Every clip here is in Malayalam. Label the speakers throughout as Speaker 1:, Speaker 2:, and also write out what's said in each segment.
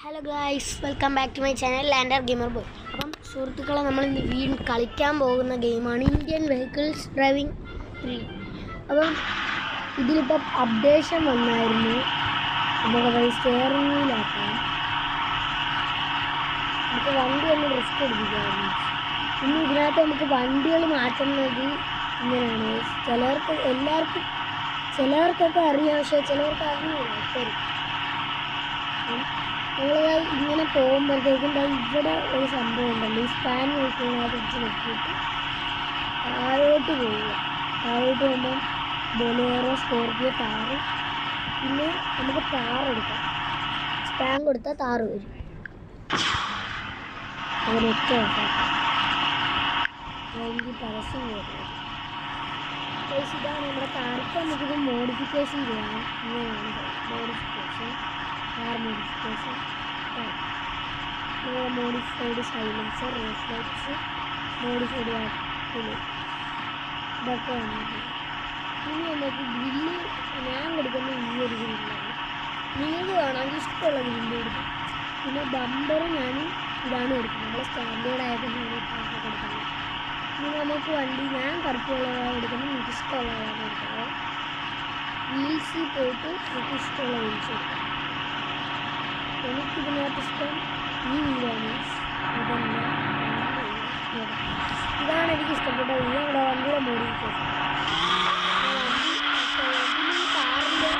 Speaker 1: Hello guys, welcome back to my channel lander gamer boy. അപ്പം സുഹൃത്തുക്കളെ, നമ്മൾ ഇന്ന് വീണ്ടും കളിക്കാൻ പോകുന്ന ഗെയിമാണ് ഇന്ത്യൻ വെഹിക്കിൾസ് ഡ്രൈവിംഗ് 3. അപ്പം ഇതിലിപ്പം അപ്ഡേഷൻ വന്നായിരുന്നു. നമുക്ക് സ്റ്റിയറിംഗ് വീലാക്കാം, നമുക്ക് വണ്ടി ഒന്ന് റിസ്ക് എടുപ്പിക്കാമായിരുന്നു. ഇനി ഇതിനകത്ത് നമുക്ക് വണ്ടികൾ മാറ്റുന്നത് ഇങ്ങനെയാണ്. ചിലവർക്കൊക്കെ അറിയാം, പക്ഷേ ചിലവർക്ക് അറിയില്ല. നമ്മൾ ഇങ്ങനെ പോകുമ്പോഴത്തേക്കും ഇവിടെ ഒരു സംഭവം ഉണ്ടല്ലോ, ഈ സ്പാൻ നോക്കിയിട്ട് നോക്കിയിട്ട് താഴോട്ട് പോവുക. താഴോട്ട് പോകുമ്പം ബൊലേറോ, സ്കോർപ്പിയോ, താറ്, പിന്നെ നമുക്ക് താറെടുക്കാം. സ്പാൻ കൊടുത്താൽ താറ് വരും. അതിനൊറ്റ എനിക്ക് പരസ്യം വരുന്നത്. ഇതാണ് നമ്മുടെ കാർക്ക്. നമുക്കിത് മോഡിഫിക്കേഷൻ ചെയ്യാം. ഇങ്ങനെയാണ് modification, car modification, modified silencer, reflex, modified വാക്കിൽ ഇതൊക്കെ വന്നത്. ഇനി നമുക്ക് ഗ്രില്ല് ഞാൻ കൊടുക്കുന്ന ഈ ഒരു ഗ്രില്ലാണ്. നിങ്ങൾക്ക് വേണമെങ്കിൽ ഇഷ്ടമുള്ള ഗ്രില്ല് കൊടുക്കും. പിന്നെ ബമ്പർ ഞാൻ ഇതാണ് കൊടുക്കുന്നത്, നമ്മളെ സ്റ്റാൻഡേർഡ് ആയതുകൊണ്ട് ഞാൻ ഇട്ടാണ് കൊടുക്കുന്നത്. ഇനി നമുക്ക് വണ്ടി ഞാൻ കറുപ്പുള്ളതാണ് കൊടുക്കുന്നത്, എനിക്ക് ഇഷ്ടമുള്ളതാണ് കൊടുക്കുന്നത്. വീൽസിൽ പോയിട്ട് എനിക്ക് ഇഷ്ടമുള്ള വീൽസ് കൊടുക്കാം. എനിക്കിതിനകത്ത് ഇഷ്ടം ഈ വീലാണ്. ഇതാണ് എനിക്ക് ഇഷ്ടപ്പെട്ട വീട്. നമ്മുടെ വണ്ടിയുടെ മോഡിഫിക്കേഷൻ. കാറിൻ്റെ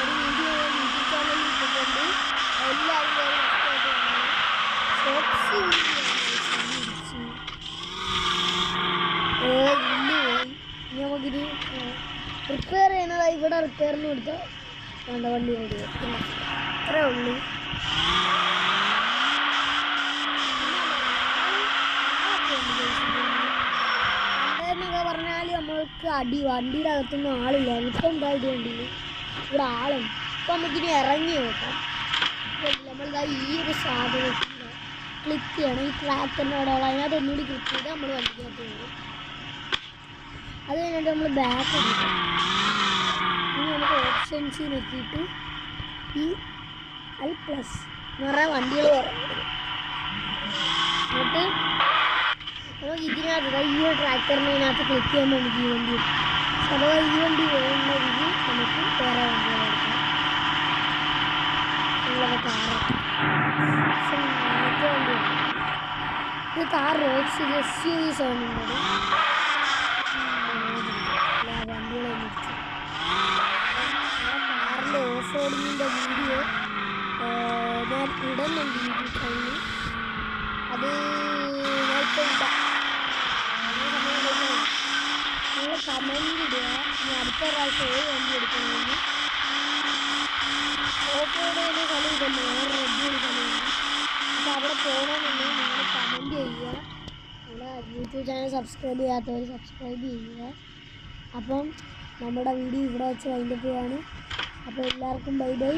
Speaker 1: ഒരു വീഡിയോ യൂട്യൂബ് ചാനലിൽ ഇട്ടിട്ടുണ്ട്. എല്ലാവരും നമുക്കിത് റിപ്പയർ ചെയ്യുന്നതായി ഇവിടെ റിപ്പയറിന് കൊടുത്താൽ വേണ്ട വണ്ടി റെഡി. പിന്നെ അത്രേ ഉള്ളൂ. പണ്ടെന്നൊക്കെ പറഞ്ഞാൽ നമ്മൾക്ക് വണ്ടിയുടെ അകത്തൊന്നും ആളില്ല. ഇപ്പം എന്തായിട്ട് വണ്ടിയിൽ ഇവിടെ ആളുണ്ട്. ഇപ്പം നമുക്കിനി ഇറങ്ങി നോക്കാം. നമ്മളിതാ ഈ ഒരു സാധനത്തിൽ ക്ലിക്ക് ചെയ്യണം. ഈ ട്രാക്കറിൻ്റെ അവിടെ ഉള്ള അതിനകത്ത് ഒന്നുകൂടി ക്ലിക്ക് ചെയ്താൽ നമ്മൾ വണ്ടിക്കകത്ത് കയറും. അത് കഴിഞ്ഞിട്ട് നമ്മൾ ബാക്ക് എടുക്കാം. ഇനി നമുക്ക് ഓപ്ഷൻസിൽ നോക്കിയിട്ട് ഈ L+ നിറയെ വണ്ടികൾ കുറവുണ്ട്. എന്നിട്ട് നമുക്ക് ഇതിനകത്ത് ഈ ഒരു ട്രാക്ടറിനകത്ത് ക്ലിക്ക് ചെയ്യുമ്പോൾ നമുക്ക് ഈ വണ്ടി കിട്ടും. അഥവാ ഈ വണ്ടി വേണമെങ്കിൽ നമുക്ക് വേറെ വണ്ടികൾ എടുക്കാം. ഉള്ളതൊക്കെ മറ്റേ വണ്ടി ഇത് കാർ റോഡ്സ് SUV സൗണ്ടുണ്ട്. വണ്ടികളെ മിച്ചു കാറിൻ്റെ ഓഫ് റോഡിങ്ങിൻ്റെ വീഡിയോ ഞാൻ ഇടുന്നുണ്ട് യൂട്യൂബ് ചാനലിൽ. അത് ഞാനിപ്പോൾ ഇടാം. നിങ്ങൾ കമൻറ്റ് ഇടുക. ഇനി അടുത്ത പ്രാവശ്യം ഏത് വണ്ടി എടുക്കണമെന്ന്. ഓഫ് റോഡ് തന്നെ കളി ഇടുന്നു, വേറെ റെഡ്ഡിയൊരു കളിയുണ്ട്. അപ്പോൾ അവിടെ പോകണമെന്നുണ്ടെങ്കിൽ നിങ്ങൾ കമൻറ്റ് ചെയ്യുക. നമ്മുടെ യൂട്യൂബ് ചാനൽ സബ്സ്ക്രൈബ് ചെയ്യാത്തവർ സബ്സ്ക്രൈബ് ചെയ്യുക. അപ്പം നമ്മുടെ വീഡിയോ ഇവിടെ വെച്ച് വൈൻഡപ്പ് ചെയ്യുകയാണ്. അപ്പോൾ എല്ലാവർക്കും ബൈ ബൈ.